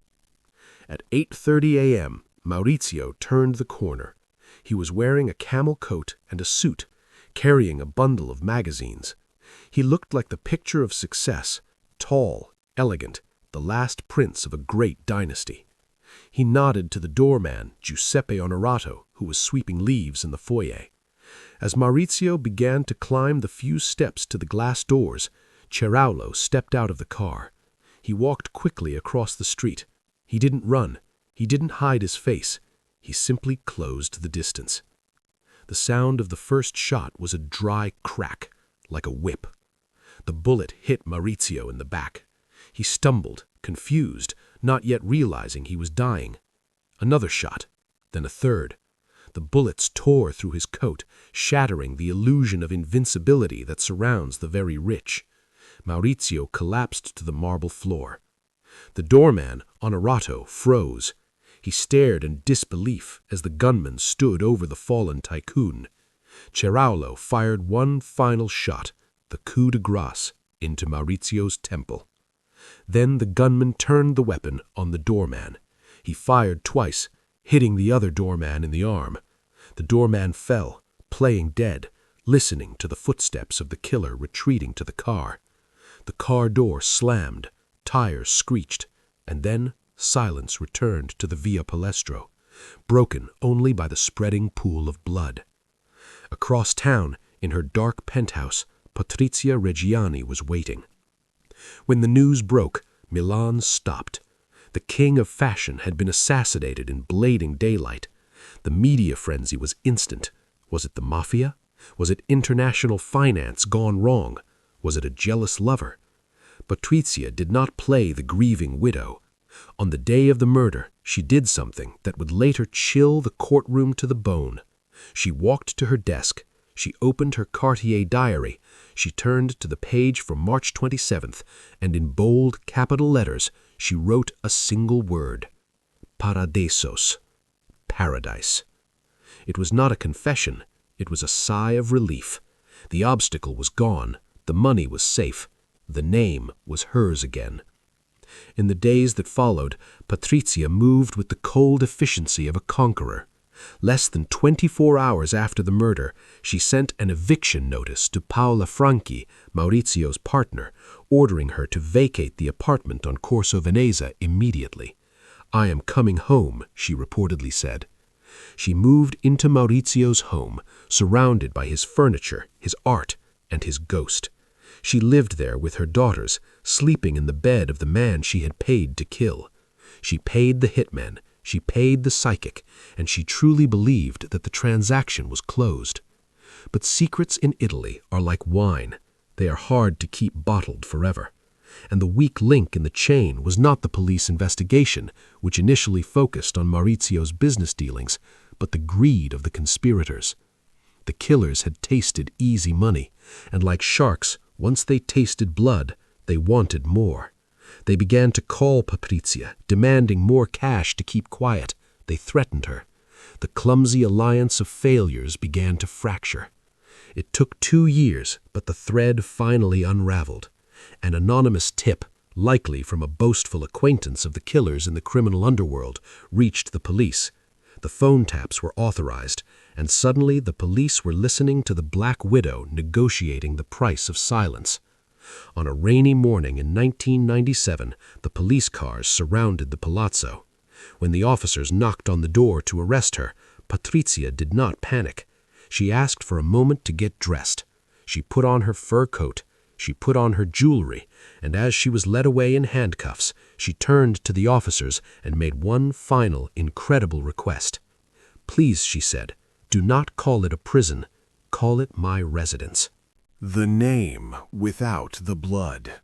At 8:30 a.m., Maurizio turned the corner. He was wearing a camel coat and a suit, carrying a bundle of magazines. He looked like the picture of success, tall, elegant, the last prince of a great dynasty. He nodded to the doorman, Giuseppe Onorato, who was sweeping leaves in the foyer. As Maurizio began to climb the few steps to the glass doors, Ceraulo stepped out of the car. He walked quickly across the street. He didn't run. He didn't hide his face. He simply closed the distance. The sound of the first shot was a dry crack, like a whip. The bullet hit Maurizio in the back. He stumbled, confused, not yet realizing he was dying. Another shot, then a third. The bullets tore through his coat, shattering the illusion of invincibility that surrounds the very rich. Maurizio collapsed to the marble floor. The doorman, Onorato, froze. He stared in disbelief as the gunman stood over the fallen tycoon. Ceraulo fired one final shot, the coup de grace, into Maurizio's temple. Then the gunman turned the weapon on the doorman. He fired twice, hitting the other doorman in the arm. The doorman fell, playing dead, listening to the footsteps of the killer retreating to the car. The car door slammed, tires screeched, and then silence returned to the Via Palestro, broken only by the spreading pool of blood. Across town, in her dark penthouse, Patrizia Reggiani was waiting. When the news broke, Milan stopped. The king of fashion had been assassinated in blading daylight. The media frenzy was instant. Was it the mafia? Was it international finance gone wrong? Was it a jealous lover? Patrizia did not play the grieving widow. On the day of the murder, she did something that would later chill the courtroom to the bone. She walked to her desk. She opened her Cartier diary. She turned to the page from March 27th, and in bold capital letters, she wrote a single word: Paradisos, paradise. It was not a confession. It was a sigh of relief. The obstacle was gone. The money was safe. The name was hers again. In the days that followed, Patrizia moved with the cold efficiency of a conqueror. Less than 24 hours after the murder, she sent an eviction notice to Paola Franchi, Maurizio's partner, ordering her to vacate the apartment on Corso Veneza immediately. "I am coming home," she reportedly said. She moved into Maurizio's home, surrounded by his furniture, his art, and his ghost. She lived there with her daughters, sleeping in the bed of the man she had paid to kill. She paid the hitman, she paid the psychic, and she truly believed that the transaction was closed. But secrets in Italy are like wine. They are hard to keep bottled forever. And the weak link in the chain was not the police investigation, which initially focused on Maurizio's business dealings, but the greed of the conspirators. The killers had tasted easy money, and like sharks, once they tasted blood, they wanted more. They began to call Patrizia, demanding more cash to keep quiet. They threatened her. The clumsy alliance of failures began to fracture. It took 2 years, but the thread finally unraveled. An anonymous tip, likely from a boastful acquaintance of the killers in the criminal underworld, reached the police. The phone taps were authorized, and suddenly the police were listening to the Black Widow negotiating the price of silence. On a rainy morning in 1997, the police cars surrounded the palazzo. When the officers knocked on the door to arrest her, Patrizia did not panic. She asked for a moment to get dressed. She put on her fur coat. She put on her jewelry, and as she was led away in handcuffs, she turned to the officers and made one final, incredible request. "Please," she said, "do not call it a prison. Call it my residence." The name without the blood.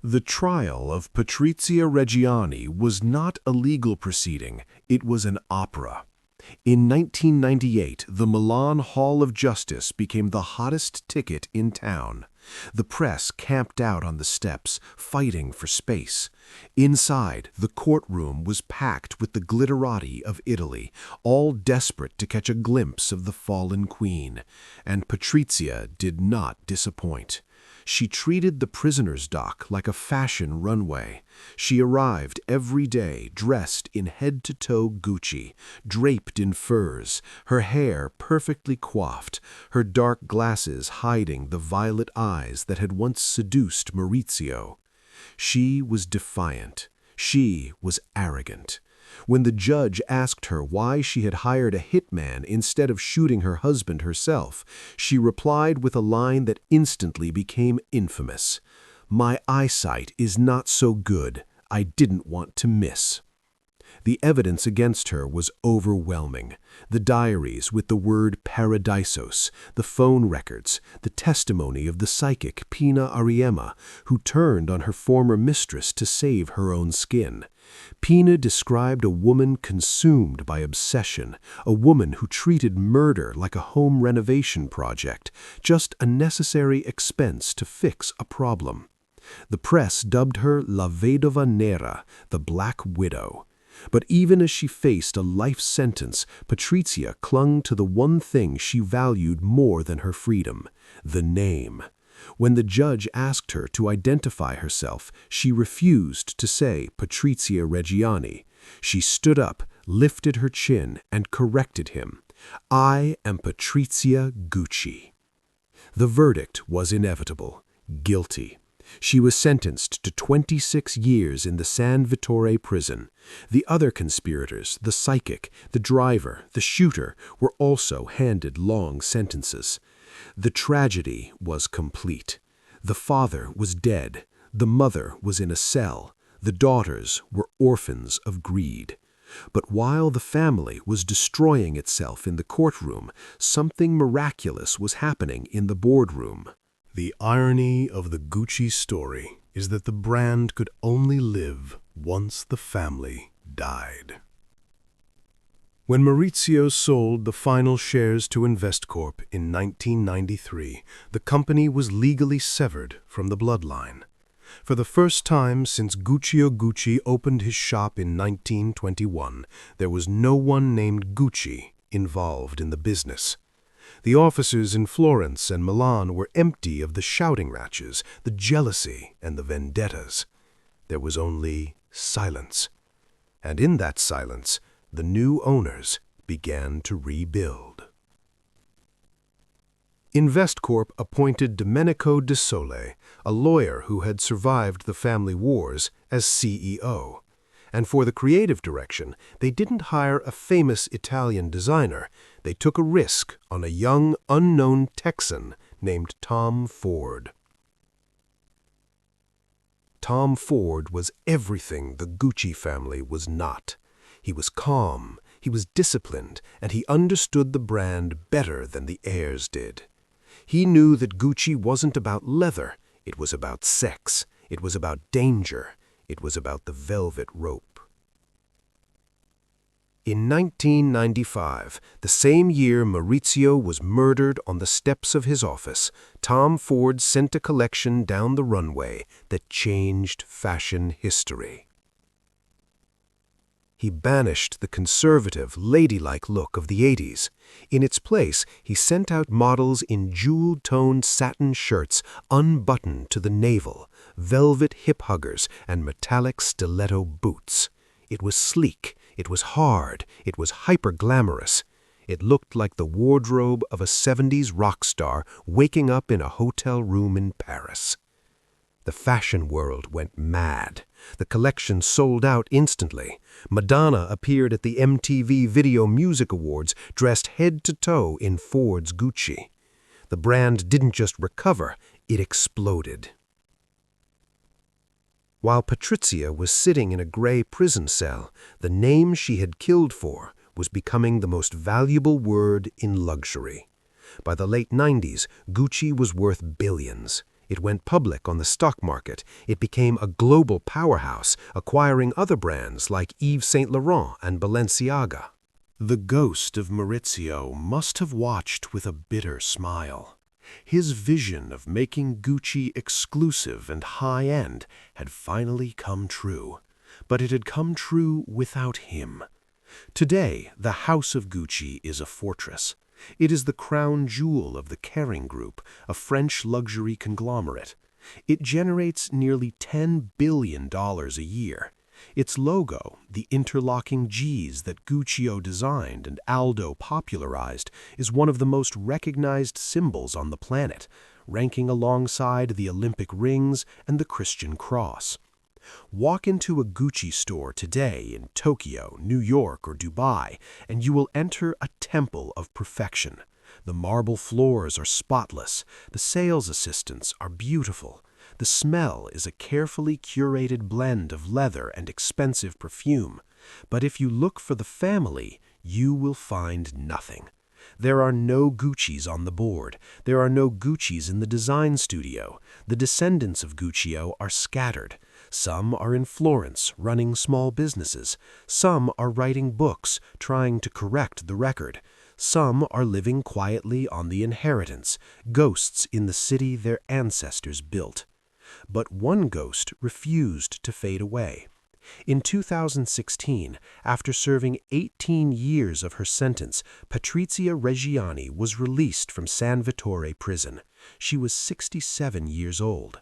The trial of Patrizia Reggiani was not a legal proceeding, it was an opera. In 1998, the Milan Hall of Justice became the hottest ticket in town. The press camped out on the steps, fighting for space. Inside, the courtroom was packed with the glitterati of Italy, all desperate to catch a glimpse of the fallen queen. And Patrizia did not disappoint. She treated the prisoner's dock like a fashion runway. She arrived every day dressed in head-to-toe Gucci, draped in furs, her hair perfectly coiffed, her dark glasses hiding the violet eyes that had once seduced Maurizio. She was defiant. She was arrogant. When the judge asked her why she had hired a hitman instead of shooting her husband herself, she replied with a line that instantly became infamous. "My eyesight is not so good. I didn't want to miss." The evidence against her was overwhelming. The diaries with the word paradisos, the phone records, the testimony of the psychic Pina Ariema, who turned on her former mistress to save her own skin. Pina described a woman consumed by obsession, a woman who treated murder like a home renovation project, just a necessary expense to fix a problem. The press dubbed her La Vedova Nera, the Black Widow. But even as she faced a life sentence, Patrizia clung to the one thing she valued more than her freedom: the name. When the judge asked her to identify herself, she refused to say Patrizia Reggiani. She stood up, lifted her chin, and corrected him. "I am Patrizia Gucci." The verdict was inevitable: guilty. She was sentenced to 26 years in the San Vittore prison. The other conspirators, the psychic, the driver, the shooter, were also handed long sentences. The tragedy was complete. The father was dead. The mother was in a cell. The daughters were orphans of greed. But while the family was destroying itself in the courtroom, something miraculous was happening in the boardroom. The irony of the Gucci story is that the brand could only live once the family died. When Maurizio sold the final shares to Investcorp in 1993, the company was legally severed from the bloodline. For the first time since Guccio Gucci opened his shop in 1921, there was no one named Gucci involved in the business. The offices in Florence and Milan were empty of the shouting matches, the jealousy, and the vendettas. There was only silence. And in that silence, the new owners began to rebuild. Investcorp appointed Domenico De Sole, a lawyer who had survived the family wars, as CEO. And for the creative direction, they didn't hire a famous Italian designer. They took a risk on a young, unknown Texan named Tom Ford. Tom Ford was everything the Gucci family was not. He was calm, he was disciplined, and he understood the brand better than the heirs did. He knew that Gucci wasn't about leather, it was about sex. It was about danger. It was about the velvet rope. In 1995, the same year Maurizio was murdered on the steps of his office, Tom Ford sent a collection down the runway that changed fashion history. He banished the conservative, ladylike look of the 80s. In its place, he sent out models in jewel-toned satin shirts unbuttoned to the navel, velvet hip-huggers, and metallic stiletto boots. It was sleek, it was hard, it was hyper-glamorous. It looked like the wardrobe of a 70s rock star waking up in a hotel room in Paris. The fashion world went mad. The collection sold out instantly. Madonna appeared at the MTV Video Music Awards dressed head to toe in Ford's Gucci. The brand didn't just recover, it exploded. While Patrizia was sitting in a gray prison cell, the name she had killed for was becoming the most valuable word in luxury. By the late 90s, Gucci was worth billions. It went public on the stock market. It became a global powerhouse, acquiring other brands like Yves Saint Laurent and Balenciaga. The ghost of Maurizio must have watched with a bitter smile. His vision of making Gucci exclusive and high-end had finally come true, but it had come true without him. Today, the House of Gucci is a fortress. It is the crown jewel of the Kering Group, a French luxury conglomerate. It generates nearly $10 billion a year. Its logo, the interlocking G's that Guccio designed and Aldo popularized, is one of the most recognized symbols on the planet, ranking alongside the Olympic rings and the Christian cross. Walk into a Gucci store today in Tokyo, New York, or Dubai, and you will enter a temple of perfection. The marble floors are spotless. The sales assistants are beautiful. The smell is a carefully curated blend of leather and expensive perfume. But if you look for the family, you will find nothing. There are no Guccis on the board. There are no Guccis in the design studio. The descendants of Guccio are scattered. Some are in Florence, running small businesses. Some are writing books, trying to correct the record. Some are living quietly on the inheritance, ghosts in the city their ancestors built. But one ghost refused to fade away. In 2016, after serving 18 years of her sentence, Patrizia Reggiani was released from San Vittore prison. She was 67 years old.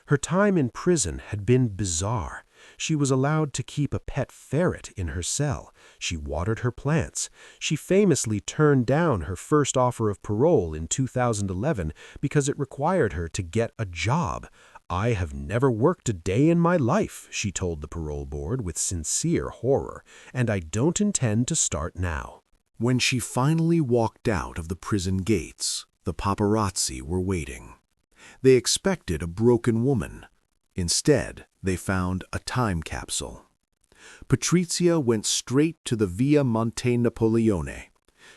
Her time in prison had been bizarre. She was allowed to keep a pet ferret in her cell. She watered her plants. She famously turned down her first offer of parole in 2011 because it required her to get a job. "I have never worked a day in my life," she told the parole board with sincere horror, "and I don't intend to start now." When she finally walked out of the prison gates, the paparazzi were waiting. They expected a broken woman. Instead, they found a time capsule. Patrizia went straight to the Via Monte Napoleone.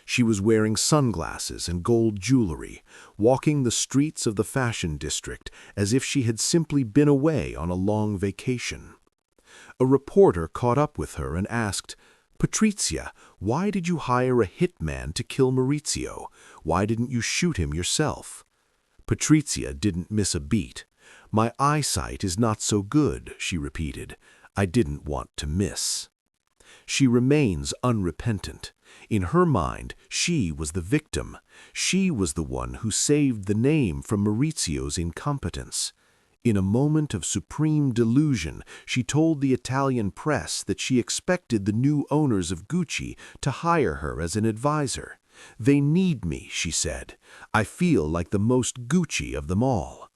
She was wearing sunglasses and gold jewelry, walking the streets of the fashion district as if she had simply been away on a long vacation. A reporter caught up with her and asked, "Patrizia, why did you hire a hitman to kill Maurizio? Why didn't you shoot him yourself?" Patrizia didn't miss a beat. "My eyesight is not so good," she repeated. "I didn't want to miss." She remains unrepentant. In her mind, she was the victim. She was the one who saved the name from Maurizio's incompetence. In a moment of supreme delusion, she told the Italian press that she expected the new owners of Gucci to hire her as an advisor. "They need me," she said. "I feel like the most Gucci of them all."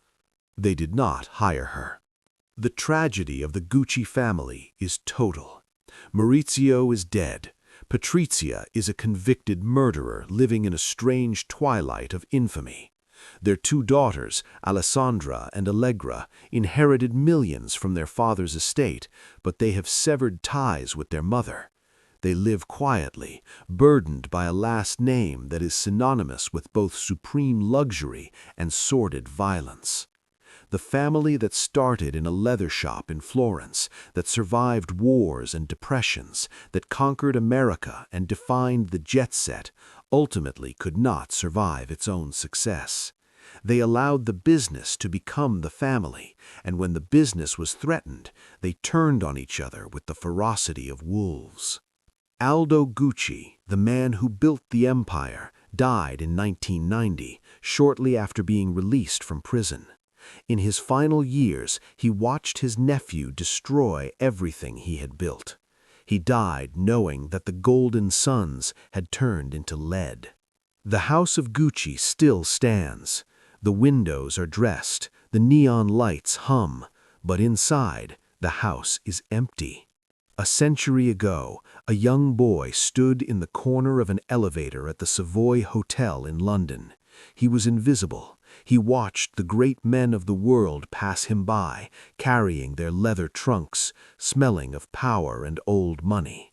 They did not hire her. The tragedy of the Gucci family is total. Maurizio is dead. Patrizia is a convicted murderer living in a strange twilight of infamy. Their two daughters, Alessandra and Allegra, inherited millions from their father's estate, but they have severed ties with their mother. They live quietly, burdened by a last name that is synonymous with both supreme luxury and sordid violence. The family that started in a leather shop in Florence, that survived wars and depressions, that conquered America and defined the jet set, ultimately could not survive its own success. They allowed the business to become the family, and when the business was threatened, they turned on each other with the ferocity of wolves. Aldo Gucci, the man who built the empire, died in 1990, shortly after being released from prison. In his final years, he watched his nephew destroy everything he had built. He died knowing that the golden suns had turned into lead. The house of Gucci still stands. The windows are dressed, the neon lights hum, but inside, the house is empty. A century ago, a young boy stood in the corner of an elevator at the Savoy Hotel in London. He was invisible. He watched the great men of the world pass him by, carrying their leather trunks, smelling of power and old money.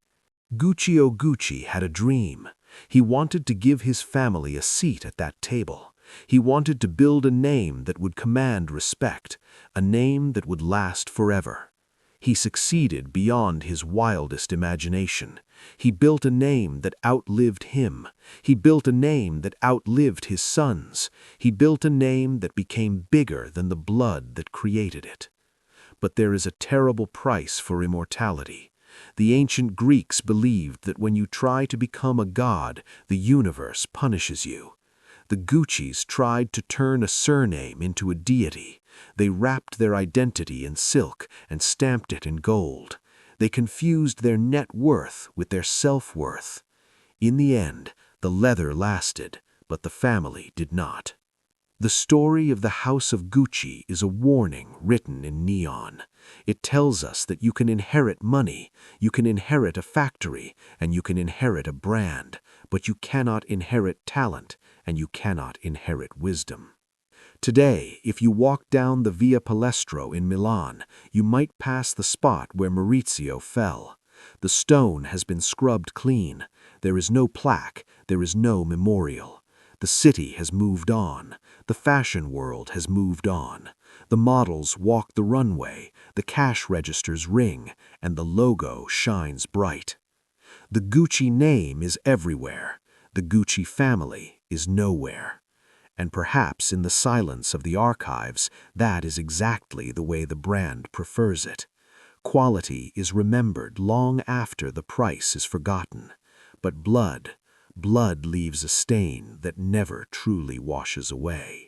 Guccio Gucci had a dream. He wanted to give his family a seat at that table. He wanted to build a name that would command respect, a name that would last forever. He succeeded beyond his wildest imagination. He built a name that outlived him. He built a name that outlived his sons. He built a name that became bigger than the blood that created it. But there is a terrible price for immortality. The ancient Greeks believed that when you try to become a god, the universe punishes you. The Guccis tried to turn a surname into a deity. They wrapped their identity in silk and stamped it in gold. They confused their net worth with their self-worth. In the end, the leather lasted, but the family did not. The story of the House of Gucci is a warning written in neon. It tells us that you can inherit money, you can inherit a factory, and you can inherit a brand, but you cannot inherit talent, and you cannot inherit wisdom. Today, if you walk down the Via Palestro in Milan, you might pass the spot where Maurizio fell. The stone has been scrubbed clean. There is no plaque, there is no memorial. The city has moved on. The fashion world has moved on. The models walk the runway, the cash registers ring, and the logo shines bright. The Gucci name is everywhere. The Gucci family is nowhere. And perhaps in the silence of the archives, that is exactly the way the brand prefers it. Quality is remembered long after the price is forgotten. But blood leaves a stain that never truly washes away.